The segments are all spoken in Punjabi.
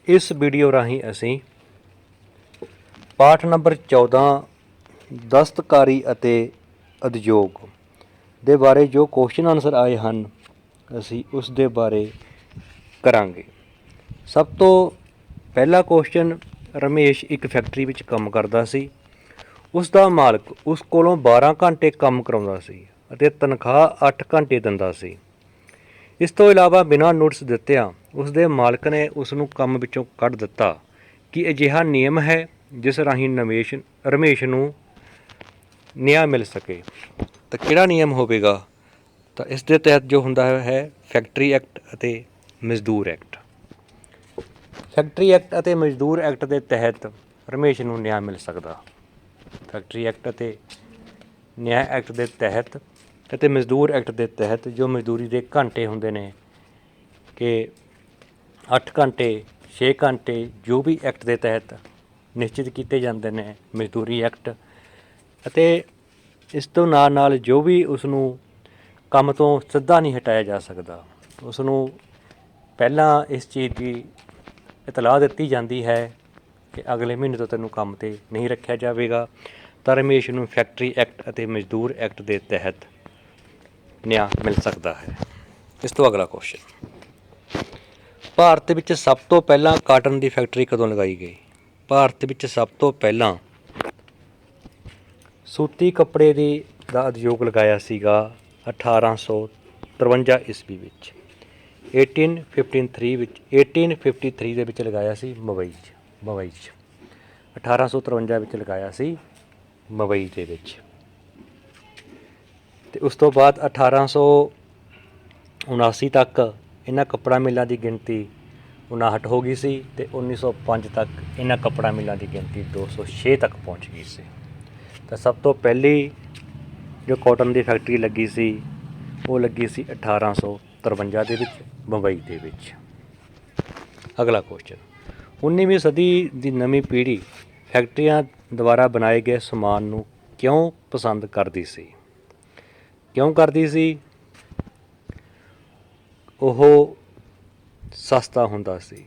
इस वीडियो राਹੀਂ ਅਸੀਂ ਪਾਠ ਨੰਬਰ 14 ਦਸਤਕਾਰੀ ਅਤੇ ਉਦਯੋਗ ਦੇ ਬਾਰੇ ਜੋ ਕੁਐਸਚਨ ਆਨਸਰ ਆਏ ਹਨ ਅਸੀਂ ਉਸ ਦੇ ਬਾਰੇ ਕਰਾਂਗੇ। ਸਭ ਤੋਂ ਪਹਿਲਾ ਕੁਐਸਚਨ, ਰਮੇਸ਼ ਇੱਕ ਫੈਕਟਰੀ ਵਿੱਚ ਕੰਮ ਕਰਦਾ ਸੀ। ਉਸ ਦਾ ਮਾਲਕ ਉਸ ਕੋਲੋਂ 12 ਘੰਟੇ ਕੰਮ ਕਰਾਉਂਦਾ ਸੀ ਅਤੇ ਤਨਖਾਹ 8 ਘੰਟੇ ਦਿੰਦਾ ਸੀ। ਇਸ ਤੋਂ ਇਲਾਵਾ ਬਿਨਾਂ ਨੋਟਿਸ ਦਿੱਤਿਆਂ ਉਸ ਦੇ ਮਾਲਕ ਨੇ ਉਸ ਨੂੰ ਕੰਮ ਵਿੱਚੋਂ ਕੱਢ ਦਿੱਤਾ। ਕੀ ਅਜਿਹਾ ਨਿਯਮ ਹੈ ਜਿਸ ਰਾਹੀਂ ਰਮੇਸ਼ ਨੂੰ ਨਿਆਂ ਮਿਲ ਸਕੇ? ਤਾਂ ਕਿਹੜਾ ਨਿਯਮ ਹੋਵੇਗਾ? ਤਾਂ ਇਸ ਦੇ ਤਹਿਤ ਜੋ ਹੁੰਦਾ ਹੈ ਫੈਕਟਰੀ ਐਕਟ ਅਤੇ ਮਜ਼ਦੂਰ ਐਕਟ। ਫੈਕਟਰੀ ਐਕਟ ਅਤੇ ਮਜ਼ਦੂਰ ਐਕਟ ਦੇ ਤਹਿਤ ਰਮੇਸ਼ ਨੂੰ ਨਿਆਂ ਮਿਲ ਸਕਦਾ। ਫੈਕਟਰੀ ਐਕਟ ਅਤੇ ਨਿਆਂ ਐਕਟ ਦੇ ਤਹਿਤ ਅਤੇ ਮਜ਼ਦੂਰ ਐਕਟ ਦੇ ਤਹਿਤ ਜੋ ਮਜ਼ਦੂਰੀ ਦੇ ਘੰਟੇ ਹੁੰਦੇ ਨੇ ਕਿ 8 ਘੰਟੇ 6 ਘੰਟੇ ਜੋ ਵੀ ਐਕਟ ਦੇ ਤਹਿਤ ਨਿਸ਼ਚਿਤ ਕੀਤੇ ਜਾਂਦੇ ਨੇ ਮਜ਼ਦੂਰੀ ਐਕਟ, ਅਤੇ ਇਸ ਤੋਂ ਨਾਲ ਨਾਲ ਜੋ ਵੀ ਉਸ ਨੂੰ ਕੰਮ ਤੋਂ ਸਿੱਧਾ ਨਹੀਂ ਹਟਾਇਆ ਜਾ ਸਕਦਾ, ਉਸ ਨੂੰ ਪਹਿਲਾਂ ਇਸ ਚੀਜ਼ ਦੀ ਇਤਲਾਹ ਦਿੱਤੀ ਜਾਂਦੀ ਹੈ ਕਿ ਅਗਲੇ ਮਹੀਨੇ ਤੋਂ ਤੈਨੂੰ ਕੰਮ 'ਤੇ ਨਹੀਂ ਰੱਖਿਆ ਜਾਵੇਗਾ, ਤਾਂ ਰਮੇਸ਼ ਨੂੰ ਫੈਕਟਰੀ ਐਕਟ ਅਤੇ ਮਜ਼ਦੂਰ ਐਕਟ ਦੇ ਤਹਿਤ ਨਿਆਂ ਮਿਲ ਸਕਦਾ ਹੈ। ਇਸ ਤੋਂ ਅਗਲਾ ਕੁਐਸਚਨ, ਭਾਰਤ ਵਿੱਚ ਸਭ ਤੋਂ ਪਹਿਲਾਂ ਕਾਟਨ ਦੀ ਫੈਕਟਰੀ ਕਦੋਂ ਲਗਾਈ ਗਈ? ਭਾਰਤ ਵਿੱਚ ਸਭ ਤੋਂ ਪਹਿਲਾਂ ਸੂਤੀ ਕੱਪੜੇ ਦਾ ਉਦਯੋਗ ਲਗਾਇਆ ਸੀਗਾ 1853 ਈਸਵੀ ਵਿੱਚ। 1853 ਦੇ ਵਿੱਚ ਲਗਾਇਆ ਸੀ ਮੁੰਬਈ 'ਚ 1853 ਵਿੱਚ ਲਗਾਇਆ ਸੀ ਮੁੰਬਈ ਦੇ ਵਿੱਚ। ਅਤੇ ਉਸ ਤੋਂ ਬਾਅਦ 1879 ਤੱਕ ਇਹਨਾਂ ਕੱਪੜਾ ਮਿੱਲਾਂ ਦੀ ਗਿਣਤੀ 59 ਹੋ ਗਈ ਸੀ ਅਤੇ 1905 ਤੱਕ ਇਹਨਾਂ ਕੱਪੜਾ ਮਿੱਲਾਂ ਦੀ ਗਿਣਤੀ 206 ਤੱਕ ਪਹੁੰਚ ਗਈ ਸੀ। ਤਾਂ ਸਭ ਤੋਂ ਪਹਿਲੀ ਜੋ ਕਾਟਨ ਦੀ ਫੈਕਟਰੀ ਲੱਗੀ ਸੀ ਉਹ ਲੱਗੀ ਸੀ 1853 ਦੇ ਵਿੱਚ ਮੁੰਬਈ ਦੇ ਵਿੱਚ। ਅਗਲਾ ਕੁਐਸਚਨ, 19ਵੀਂ ਸਦੀ ਦੀ ਨਵੀਂ ਪੀੜ੍ਹੀ ਫੈਕਟਰੀਆਂ ਦੁਆਰਾ ਬਣਾਏ ਗਏ ਸਮਾਨ ਨੂੰ ਕਿਉਂ ਪਸੰਦ ਕਰਦੀ ਸੀ? ਕਿਉਂ ਕਰਦੀ ਸੀ? ਉਹ ਸਸਤਾ ਹੁੰਦਾ ਸੀ,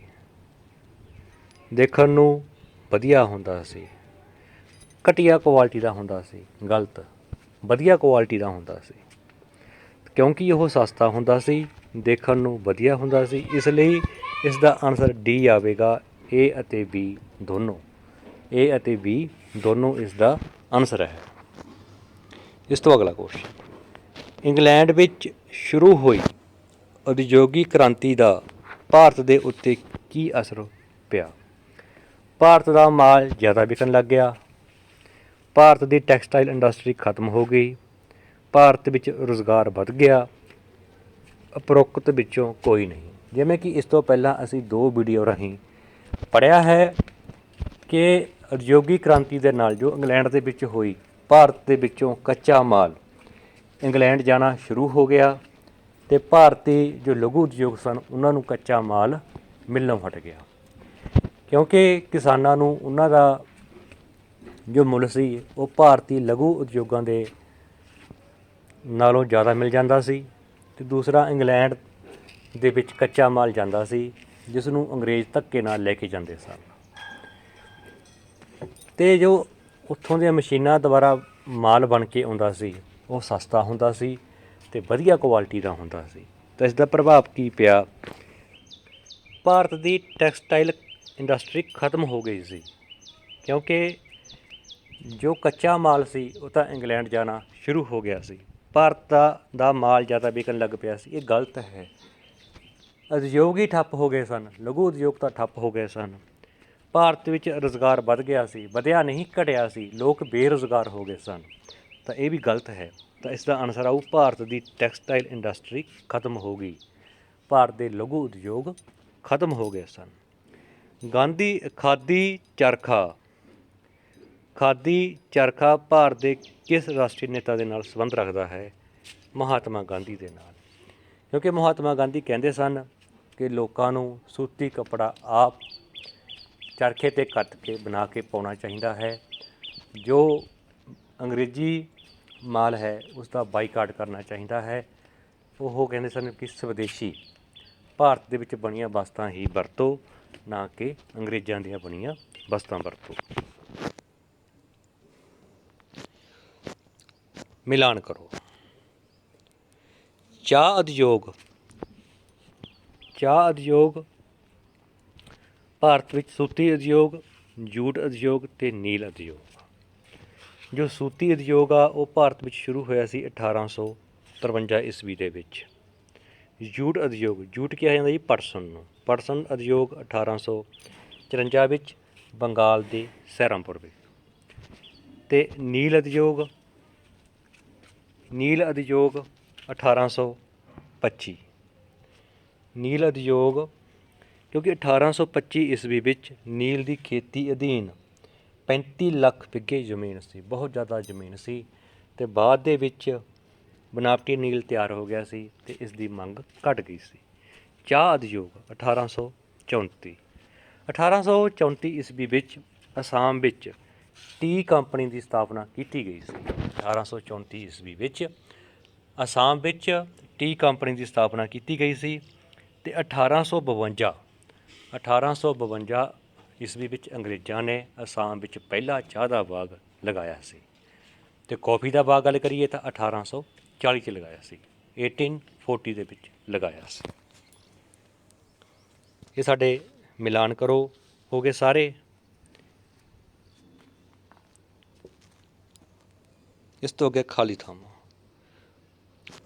ਦੇਖਣ ਨੂੰ ਵਧੀਆ ਹੁੰਦਾ ਸੀ, ਘਟੀਆ ਕੁਆਲਿਟੀ ਦਾ ਹੁੰਦਾ ਸੀ, ਗਲਤ ਵਧੀਆ ਕੁਆਲਿਟੀ ਦਾ ਹੁੰਦਾ ਸੀ। ਕਿਉਂਕਿ ਉਹ ਸਸਤਾ ਹੁੰਦਾ ਸੀ, ਦੇਖਣ ਨੂੰ ਵਧੀਆ ਹੁੰਦਾ ਸੀ, ਇਸ ਲਈ ਇਸ ਦਾ ਆਨਸਰ ਡੀ ਆਵੇਗਾ। ਏ ਅਤੇ ਬੀ ਦੋਨੋਂ ਇਸ ਦਾ ਆਨਸਰ ਹੈ। ਇਸ ਤੋਂ ਅਗਲਾ ਕੁਐਸਚਨ, ਇੰਗਲੈਂਡ ਵਿੱਚ ਸ਼ੁਰੂ ਹੋਈ ਉਦਯੋਗਿਕ ਕ੍ਰਾਂਤੀ ਦਾ ਭਾਰਤ ਦੇ ਉੱਤੇ ਕੀ ਅਸਰ ਪਿਆ? ਭਾਰਤ ਦਾ ਮਾਲ ਜ਼ਿਆਦਾ ਵਿਕਣ ਲੱਗ ਗਿਆ, ਭਾਰਤ ਦੀ ਟੈਕਸਟਾਈਲ ਇੰਡਸਟਰੀ ਖਤਮ ਹੋ ਗਈ, ਭਾਰਤ ਵਿੱਚ ਰੁਜ਼ਗਾਰ ਵੱਧ ਗਿਆ, ਉਪਰੋਕਤ ਵਿੱਚੋਂ ਕੋਈ ਨਹੀਂ। ਜਿਵੇਂ ਕਿ ਇਸ ਤੋਂ ਪਹਿਲਾਂ ਅਸੀਂ 2 ਵੀਡੀਓ ਰਾਹੀਂ ਪੜ੍ਹਿਆ ਹੈ ਕਿ ਉਦਯੋਗਿਕ ਕ੍ਰਾਂਤੀ ਦੇ ਨਾਲ ਜੋ ਇੰਗਲੈਂਡ ਦੇ ਵਿੱਚ ਹੋਈ, ਭਾਰਤ ਦੇ ਵਿੱਚੋਂ ਕੱਚਾ ਮਾਲ ਇੰਗਲੈਂਡ ਜਾਣਾ ਸ਼ੁਰੂ ਹੋ ਗਿਆ ਅਤੇ ਭਾਰਤੀ ਜੋ ਲਘੂ ਉਦਯੋਗ ਸਨ ਉਹਨਾਂ ਨੂੰ ਕੱਚਾ ਮਾਲ ਮਿਲਣੋਂ ਹਟ ਗਿਆ, ਕਿਉਂਕਿ ਕਿਸਾਨਾਂ ਨੂੰ ਉਹਨਾਂ ਦਾ ਜੋ ਮੁੱਲ ਸੀ ਉਹ ਭਾਰਤੀ ਲਘੂ ਉਦਯੋਗਾਂ ਦੇ ਨਾਲੋਂ ਜ਼ਿਆਦਾ ਮਿਲ ਜਾਂਦਾ ਸੀ। ਅਤੇ ਦੂਸਰਾ, ਇੰਗਲੈਂਡ ਦੇ ਵਿੱਚ ਕੱਚਾ ਮਾਲ ਜਾਂਦਾ ਸੀ ਜਿਸ ਨੂੰ ਅੰਗਰੇਜ਼ ਧੱਕੇ ਨਾਲ ਲੈ ਕੇ ਜਾਂਦੇ ਸਨ, ਅਤੇ ਜੋ ਉੱਥੋਂ ਦੀਆਂ ਮਸ਼ੀਨਾਂ ਦੁਆਰਾ ਮਾਲ ਬਣ ਕੇ ਆਉਂਦਾ ਸੀ ਉਹ ਸਸਤਾ ਹੁੰਦਾ ਸੀ ਅਤੇ ਵਧੀਆ ਕੁਆਲਿਟੀ ਦਾ ਹੁੰਦਾ ਸੀ। ਤਾਂ ਇਸ ਦਾ ਪ੍ਰਭਾਵ ਕੀ ਪਿਆ? ਭਾਰਤ ਦੀ ਟੈਕਸਟਾਈਲ ਇੰਡਸਟਰੀ ਖਤਮ ਹੋ ਗਈ ਸੀ, ਕਿਉਂਕਿ ਜੋ ਕੱਚਾ ਮਾਲ ਸੀ ਉਹ ਤਾਂ ਇੰਗਲੈਂਡ ਜਾਣਾ ਸ਼ੁਰੂ ਹੋ ਗਿਆ ਸੀ, ਭਾਰਤ ਦਾ ਮਾਲ ਜ਼ਿਆਦਾ ਵਿਕਣ ਲੱਗ ਪਿਆ ਸੀ। ਇਹ ਗਲਤ ਹੈ। ਉਦਯੋਗ ਹੀ ਠੱਪ ਹੋ ਗਏ ਸਨ, ਲਘੂ ਉਦਯੋਗ ਤਾਂ ਠੱਪ ਹੋ ਗਏ ਸਨ। ਭਾਰਤ ਵਿੱਚ ਰੁਜ਼ਗਾਰ ਵੱਧ ਗਿਆ ਸੀ, ਵਧਿਆ ਨਹੀਂ ਘਟਿਆ ਸੀ, ਲੋਕ ਬੇਰੁਜ਼ਗਾਰ ਹੋ ਗਏ ਸਨ, ਤਾਂ ਇਹ ਵੀ ਗਲਤ ਹੈ। ਤਾਂ ਇਸ ਦਾ ਆਨਸਰ ਆਊ ਭਾਰਤ ਦੀ ਟੈਕਸਟਾਈਲ ਇੰਡਸਟਰੀ ਖਤਮ ਹੋ ਗਈ, ਭਾਰਤ ਦੇ ਲਘੂ ਉਦਯੋਗ ਖਤਮ ਹੋ ਗਏ ਸਨ। ਖਾਦੀ ਚਰਖਾ ਭਾਰਤ ਦੇ ਕਿਸ ਰਾਸ਼ਟਰੀ ਨੇਤਾ ਦੇ ਨਾਲ ਸੰਬੰਧ ਰੱਖਦਾ ਹੈ? ਮਹਾਤਮਾ ਗਾਂਧੀ ਦੇ ਨਾਲ, ਕਿਉਂਕਿ ਮਹਾਤਮਾ ਗਾਂਧੀ ਕਹਿੰਦੇ ਸਨ ਕਿ ਲੋਕਾਂ ਨੂੰ ਸੂਤੀ ਕੱਪੜਾ ਆਪ ਚਰਖੇ 'ਤੇ ਕੱਤ ਕੇ ਬਣਾ ਕੇ ਪਾਉਣਾ ਚਾਹੀਦਾ ਹੈ, ਜੋ ਅੰਗਰੇਜ਼ੀ ਮਾਲ ਹੈ ਉਸ ਦਾ ਬਾਈਕਾਟ ਕਰਨਾ ਚਾਹੀਦਾ ਹੈ। ਉਹ ਕਹਿੰਦੇ ਸਨ ਕਿ ਸਵਦੇਸ਼ੀ ਭਾਰਤ ਦੇ ਵਿੱਚ ਬਣੀਆਂ ਵਸਤਾਂ ਹੀ ਵਰਤੋ, ਨਾ ਕਿ ਅੰਗਰੇਜ਼ਾਂ ਦੀਆਂ ਬਣੀਆਂ ਵਸਤਾਂ ਵਰਤੋ। ਮਿਲਾਨ ਕਰੋ। ਚਾਹ ਉਦਯੋਗ ਭਾਰਤ ਵਿੱਚ ਸੂਤੀ ਉਦਯੋਗ, ਜੂਟ ਉਦਯੋਗ ਅਤੇ ਨੀਲ ਉਦਯੋਗ। ਜੋ ਸੂਤੀ ਉਦਯੋਗ ਆ ਉਹ ਭਾਰਤ ਵਿੱਚ ਸ਼ੁਰੂ ਹੋਇਆ ਸੀ 1853 ਈਸਵੀ ਦੇ ਵਿੱਚ। ਜੂਟ ਉਦਯੋਗ, ਜੂਟ ਕਿਹਾ ਜਾਂਦਾ ਜੀ ਪਟਸਨ ਨੂੰ। ਪਟਸਨ ਉਦਯੋਗ 1854 ਵਿੱਚ ਬੰਗਾਲ ਦੇ ਸਹਿਰਾਮਪੁਰ ਵਿੱਚ। ਅਤੇ ਨੀਲ ਉਦਯੋਗ 1825। ਨੀਲ ਉਦਯੋਗ ਕਿਉਂਕਿ 1825 ਈਸਵੀ ਵਿੱਚ ਨੀਲ ਦੀ ਖੇਤੀ ਅਧੀਨ 35 ਲੱਖ ਬਿੱਗੇ ਜ਼ਮੀਨ ਸੀ, ਬਹੁਤ ਜ਼ਿਆਦਾ ਜ਼ਮੀਨ ਸੀ। ਅਤੇ ਬਾਅਦ ਦੇ ਵਿੱਚ ਬਨਾਵਟੀ ਨੀਲ ਤਿਆਰ ਹੋ ਗਿਆ ਸੀ ਅਤੇ ਇਸ ਦੀ ਮੰਗ ਘੱਟ ਗਈ ਸੀ। ਚਾਹ ਉਦਯੋਗ 1834 ਈਸਵੀ ਵਿੱਚ ਅਸਾਮ ਵਿੱਚ ਟੀ ਕੰਪਨੀ ਦੀ ਸਥਾਪਨਾ ਕੀਤੀ ਗਈ ਸੀ। 1834 ਈਸਵੀ ਵਿੱਚ ਅਸਾਮ ਵਿੱਚ ਟੀ ਕੰਪਨੀ ਦੀ ਸਥਾਪਨਾ ਕੀਤੀ ਗਈ ਸੀ। ਅਤੇ 1852 ਈਸਵੀ ਵਿੱਚ ਅੰਗਰੇਜ਼ਾਂ ਨੇ ਅਸਾਮ ਵਿੱਚ ਪਹਿਲਾ ਚਾਹ ਦਾ ਬਾਗ ਲਗਾਇਆ ਸੀ। ਅਤੇ ਕੌਫੀ ਦਾ ਬਾਗ ਗੱਲ ਕਰੀਏ ਤਾਂ 1840 'ਚ ਲਗਾਇਆ ਸੀ, 1840 ਦੇ ਵਿੱਚ ਲਗਾਇਆ ਸੀ। ਇਹ ਸਾਡੇ ਮਿਲਾਨ ਕਰੋ ਹੋ ਗਏ ਸਾਰੇ। ਇਸ ਤੋਂ ਅੱਗੇ ਖਾਲੀ ਥਾਵਾਂ।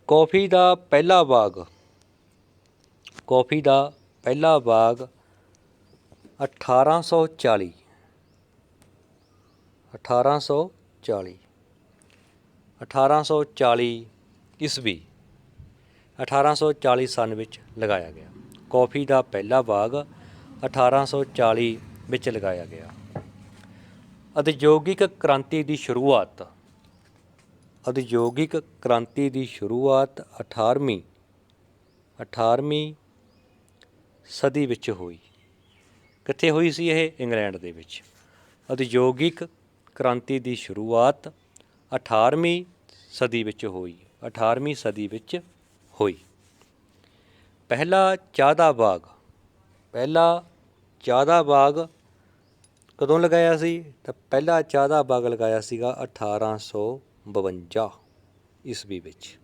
ਕੌਫੀ ਦਾ ਪਹਿਲਾ ਬਾਗ 1840 ਈਸਵੀ 1840 ਸਨ ਵਿੱਚ ਲਗਾਇਆ ਗਿਆ। ਕੌਫੀ ਦਾ ਪਹਿਲਾ ਬਾਗ 1840 ਵਿੱਚ ਲਗਾਇਆ ਗਿਆ। ਉਦਯੋਗਿਕ ਕ੍ਰਾਂਤੀ ਦੀ ਸ਼ੁਰੂਆਤ 18ਵੀਂ ਸਦੀ ਵਿੱਚ ਹੋਈ। ਕਿੱਥੇ ਹੋਈ ਸੀ ਇਹ? ਇੰਗਲੈਂਡ ਦੇ ਵਿੱਚ। ਉਦਯੋਗਿਕ ਕ੍ਰਾਂਤੀ ਦੀ ਸ਼ੁਰੂਆਤ 18ਵੀਂ ਸਦੀ ਵਿੱਚ ਹੋਈ। ਪਹਿਲਾ ਚਾਹ ਦਾ ਬਾਗ ਕਦੋਂ ਲਗਾਇਆ ਸੀ? ਤਾਂ ਪਹਿਲਾ ਚਾਹ ਦਾ ਬਾਗ ਲਗਾਇਆ ਸੀਗਾ 1852 ਈਸਵੀ ਵਿੱਚ।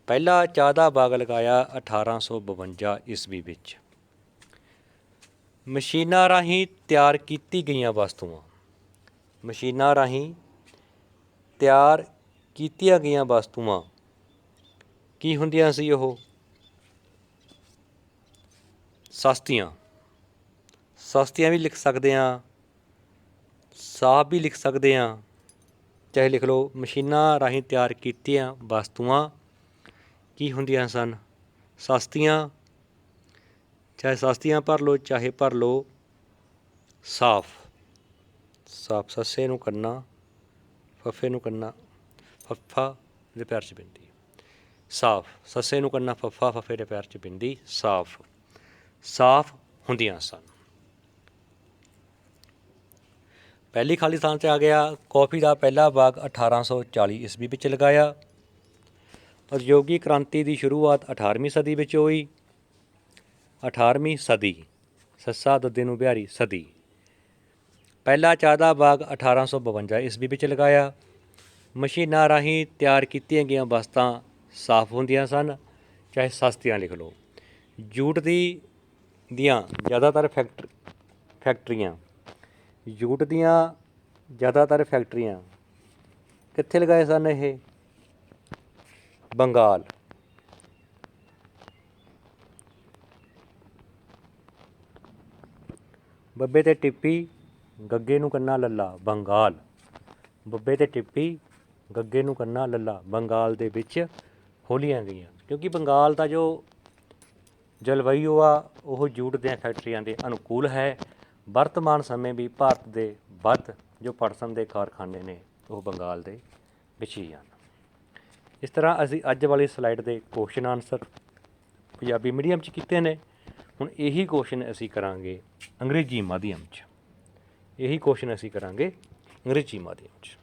ਪਹਿਲਾ ਚਾਹ ਦਾ ਬਾਗ ਲਗਾਇਆ 1852 ਈਸਵੀ ਵਿੱਚ। ਮਸ਼ੀਨਾਂ ਰਾਹੀਂ ਤਿਆਰ ਕੀਤੀਆਂ ਗਈਆਂ ਵਸਤੂਆਂ ਕੀ ਹੁੰਦੀਆਂ ਸੀ? ਉਹ ਸਸਤੀਆਂ ਵੀ ਲਿਖ ਸਕਦੇ ਹਾਂ, ਸਾਫ਼ ਵੀ ਲਿਖ ਸਕਦੇ ਹਾਂ, ਚਾਹੇ ਲਿਖ ਲਓ। ਮਸ਼ੀਨਾਂ ਰਾਹੀਂ ਤਿਆਰ ਕੀਤੀਆਂ ਵਸਤੂਆਂ ਕੀ ਹੁੰਦੀਆਂ ਸਨ? ਸਸਤੀਆਂ। ਚਾਹੇ ਸਸਤੀਆਂ ਭਰ ਲਓ, ਚਾਹੇ ਭਰ ਲਓ ਸਾਫ਼। ਸੱਸੇ ਨੂੰ ਕੰਨਾ, ਫੱਫੇ ਨੂੰ ਕੰਨਾ, ਫੱਫਾ ਦੇ ਪੈਰ 'ਚ ਬਿੰਦੀ, ਸਾਫ਼। ਸੱਸੇ ਨੂੰ ਕੰਨਾ ਫੱਫਾ, ਫੱਫੇ ਦੇ ਪੈਰ 'ਚ ਬਿੰਦੀ, ਸਾਫ਼ ਹੁੰਦੀਆਂ ਸਨ। ਪਹਿਲੀ ਖਾਲੀ ਥਾਂ 'ਤੇ ਆ ਗਿਆ। ਕੌਫੀ ਦਾ ਪਹਿਲਾ ਬਾਗ 1840 ਈਸਵੀ ਵਿੱਚ ਲਗਾਇਆ। ਉਦਯੋਗਿਕ ਕ੍ਰਾਂਤੀ ਦੀ ਸ਼ੁਰੂਆਤ 18ਵੀਂ ਸਦੀ ਵਿੱਚ ਹੋਈ। 18ਵੀਂ ਸਦੀ, ਸੱਸਾ ਦੱਦੇ ਨੂੰ ਬਿਹਾਰੀ ਸਦੀ। ਪਹਿਲਾ ਚਾਹ ਦਾ ਬਾਗ 1852 ਈਸਵੀ ਵਿੱਚ ਲਗਾਇਆ। ਮਸ਼ੀਨਾਂ ਰਾਹੀਂ ਤਿਆਰ ਕੀਤੀਆਂ ਗਈਆਂ ਵਸਤਾਂ ਸਾਫ਼ ਹੁੰਦੀਆਂ ਸਨ, ਚਾਹੇ ਸਸਤੀਆਂ ਲਿਖ ਲਓ। ਜੂਟ ਦੀਆਂ ਜ਼ਿਆਦਾਤਰ ਫੈਕਟਰੀਆਂ ਕਿੱਥੇ ਲਗਾਏ ਸਨ? ਇਹ ਬੰਗਾਲ। ਬੱਬੇ ਤੇ ਟਿੱਪੀ, ਗੱਗੇ ਨੂੰ ਕੰਨਾ ਲੱਲਾ, ਬੰਗਾਲ। ਬੱਬੇ ਤੇ ਟਿੱਪੀ, ਗੱਗੇ ਨੂੰ ਕੰਨਾ ਲੱਲਾ, ਬੰਗਾਲ ਦੇ ਵਿੱਚ ਖੋਲ੍ਹੀਆਂ ਗਈਆਂ। ਕਿਉਂਕਿ ਬੰਗਾਲ ਦਾ ਜੋ ਜਲਵਾਯੂ ਆ ਉਹ ਜੂਟ ਦੀਆਂ ਫੈਕਟਰੀਆਂ ਦੇ ਅਨੁਕੂਲ ਹੈ। ਵਰਤਮਾਨ ਸਮੇਂ ਵੀ ਭਾਰਤ ਦੇ ਵੱਧ ਜੋ ਪਟਸਨ ਦੇ ਕਾਰਖਾਨੇ ਨੇ ਉਹ ਬੰਗਾਲ ਦੇ ਵਿੱਚ ਹੀ ਹਨ। ਇਸ ਤਰ੍ਹਾਂ ਅਸੀਂ ਅੱਜ ਵਾਲੀ ਸਲਾਈਡ ਦੇ ਕੁਐਸਚਨ ਆਨਸਰ ਪੰਜਾਬੀ ਮੀਡੀਅਮ 'ਚ ਕੀਤੇ ਨੇ। ਹੁਣ ਇਹੀ ਕੁਐਸਚਨ ਅਸੀਂ ਕਰਾਂਗੇ ਅੰਗਰੇਜ਼ੀ ਮਾਧਿਅਮ 'ਚ।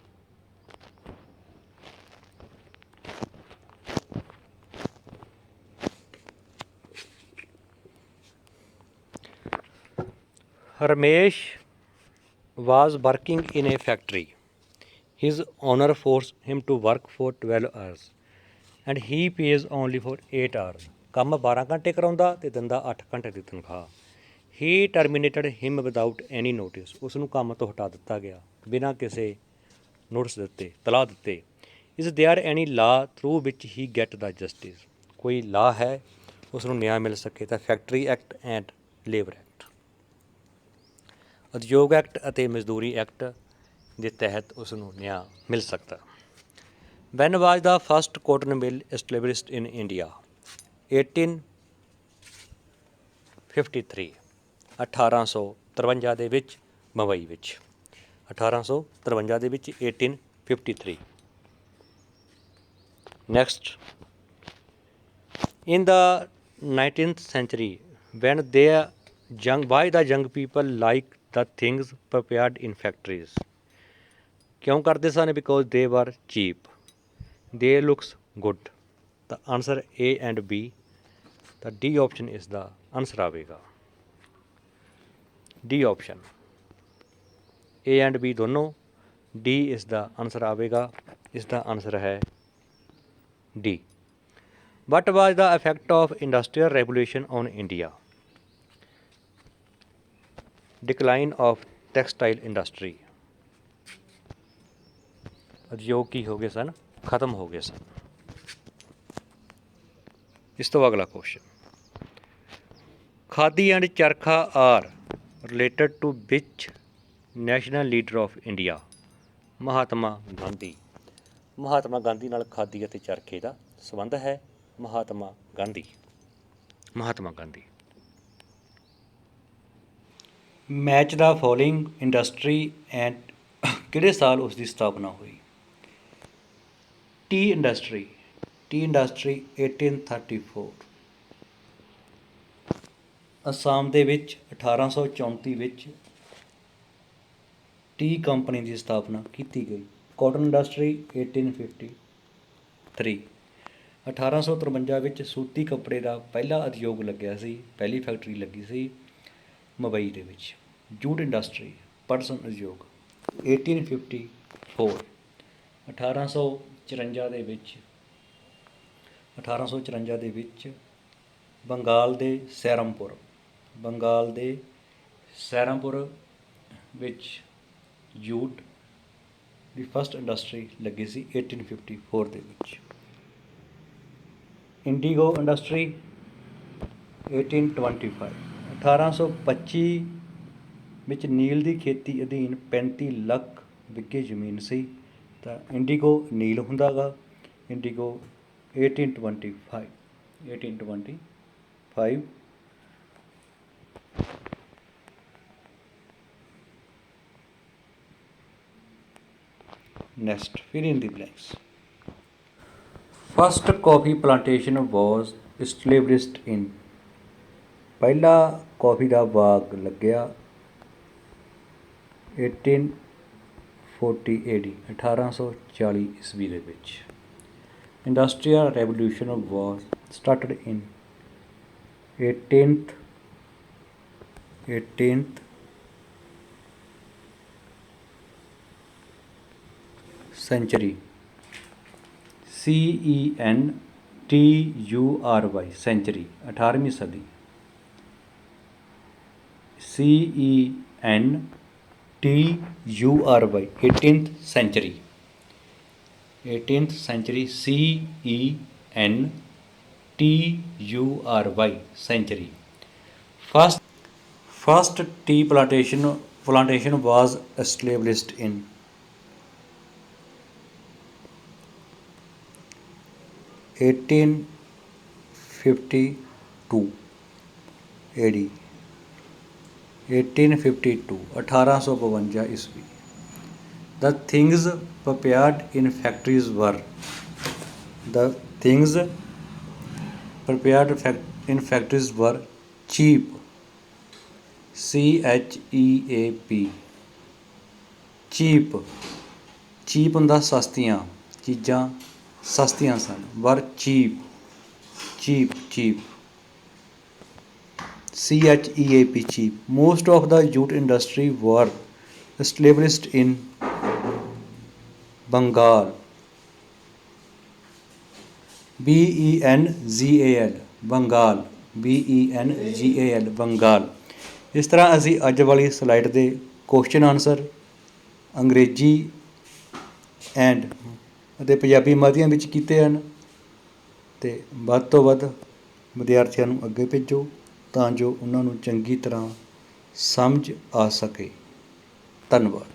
Ramesh was working in a factory. His owner forced him to work for 12 hours and he pays only for 8 hours. ਕੰਮ 12 ਘੰਟੇ ਕਰਾਉਂਦਾ ਤੇ ਦਿੰਦਾ 8 ਘੰਟੇ ਦੀ ਤਨਖਾਹ। He terminated him without any notice. ਉਸ ਨੂੰ ਕੰਮ ਤੋਂ ਹਟਾ ਦਿੱਤਾ ਗਿਆ ਬਿਨਾਂ ਕਿਸੇ ਨੋਟਿਸ ਦਿੱਤੇ, ਤਲਾਹ ਦਿੱਤੇ। Is there any law through which he get the justice? ਕੋਈ ਲਾਅ ਹੈ ਉਸ ਨੂੰ ਨਿਆਂ ਮਿਲ ਸਕੇ ਤਾਂ factory act and labour act. ਉਦਯੋਗ ਐਕਟ ਅਤੇ ਮਜ਼ਦੂਰੀ ਐਕਟ ਦੇ ਤਹਿਤ ਉਸ ਨੂੰ ਨਿਆਂ ਮਿਲ ਸਕਦਾ। When was the first cotton mill established in India? 1853 1853 ਦੇ ਵਿੱਚ ਮੁੰਬਈ ਵਿੱਚ 1853 ਦੇ ਵਿੱਚ 1853। Next, in the 19th century, why the young people like the things prepared in factories? ਕਿਉਂ ਕਰਦੇ ਸਨ? Because they were cheap. They looks good. The answer A and B. The D option is the answer ਆਵੇਗਾ। D option, A and B ਦੋਨੋਂ, D is the answer ਆਵੇਗਾ। ਇਸ ਦਾ ਆਨਸਰ ਹੈ D. What was the effect of industrial revolution on India? Decline of textile industry. ਉਦਯੋਗ ਕੀ ਹੋ ਗਏ ਸਨ? ਖਤਮ ਹੋ ਗਏ ਸਨ। ਇਸ ਤੋਂ ਅਗਲਾ question, khadi and charkha are related to which national leader of India? Mahatma Gandhi. Mahatma Gandhi ਨਾਲ ਖਾਦੀ ਅਤੇ ਚਰਖੇ ਦਾ ਸੰਬੰਧ ਹੈ। ਮਹਾਤਮਾ ਗਾਂਧੀ। ਮਹਾਤਮਾ ਗਾਂਧੀ। ਮੈਚ ਦਾ ਫੋਲੋਇੰਗ ਇੰਡਸਟਰੀ ਐਂਡ ਕਿਹੜੇ ਸਾਲ ਉਸ ਦੀ ਸਥਾਪਨਾ ਹੋਈ? T industry 1834। ਅਸਾਮ ਦੇ ਵਿੱਚ 1834 ਵਿੱਚ ਟੀ ਕੰਪਨੀ ਦੀ ਸਥਾਪਨਾ ਕੀਤੀ ਗਈ। Cotton industry 1853। 1853 ਵਿੱਚ ਸੂਤੀ ਕੱਪੜੇ ਦਾ ਪਹਿਲਾ ਉਦਯੋਗ ਲੱਗਿਆ ਸੀ, ਪਹਿਲੀ ਫੈਕਟਰੀ ਲੱਗੀ ਸੀ ਮੁੰਬਈ ਦੇ ਵਿੱਚ। ਜੂਟ ਇੰਡਸਟਰੀ ਪਟਸਨ ਉਦਯੋਗ 1854। 1854 ਦੇ ਵਿੱਚ ਬੰਗਾਲ ਦੇ ਸੈਰਮਪੁਰ ਵਿੱਚ ਜੂਟ ਦੀ ਫਸਟ ਇੰਡਸਟਰੀ ਲੱਗੀ ਸੀ 1854 ਦੇ ਵਿੱਚ। IndiGo industry 1825। 1825 ਵਿੱਚ ਨੀਲ ਦੀ ਖੇਤੀ ਅਧੀਨ 35 ਲੱਖ ਵਿੱਗੇ ਜ਼ਮੀਨ ਸੀ ਤਾਂ ਇੰਡੀਗੋ ਨੀਲ ਹੁੰਦਾ ਗਾ। IndiGo 1825। Next, fill in the blanks. First coffee plantation was established in? ਪਹਿਲਾ ਕੌਫੀ ਦਾ ਬਾਗ ਲੱਗਿਆ 1840 AD 1840 ਈਸਵੀ ਦੇ ਵਿੱਚ। ਇੰਡਸਟਰੀਅਲ ਰੈਵੋਲੂਸ਼ਨ ਵਾਸ ਸਟਾਰਟਡ ਇਨ 18th century। CENTURY century 18ਵੀਂ ਸਦੀ। CENTURY 18th century। 18th century CENTURY century। First tea plantation was established in? 1852 AD 1852 1852 ਈਸਵੀ। The things prepared in factories were? The things prepared in factories were cheap। CHEAP cheap ਹੁੰਦਾ ਸਸਤੀਆਂ, ਚੀਜ਼ਾਂ ਸਸਤੀਆਂ ਸਨ। ਵਰ cheap। CHEAP cheap. Most of the jute industry were established in Bengal. BENGAL Bengal BENGAL Bengal. ਇਸ ਤਰ੍ਹਾਂ ਅਸੀਂ ਅੱਜ ਵਾਲੀ ਸਲਾਈਡ ਦੇ ਕੁਐਸਚਨ ਆਨਸਰ ਅੰਗਰੇਜ਼ੀ ਅਤੇ ਪੰਜਾਬੀ ਮਾਧਿਅਮ ਵਿੱਚ ਕੀਤੇ ਹਨ ਅਤੇ ਵੱਧ ਤੋਂ ਵੱਧ ਵਿਦਿਆਰਥੀਆਂ ਨੂੰ ਅੱਗੇ ਭੇਜੋ ਤਾਂ ਜੋ ਉਹਨਾਂ ਨੂੰ ਚੰਗੀ ਤਰ੍ਹਾਂ ਸਮਝ ਆ ਸਕੇ। ਧੰਨਵਾਦ।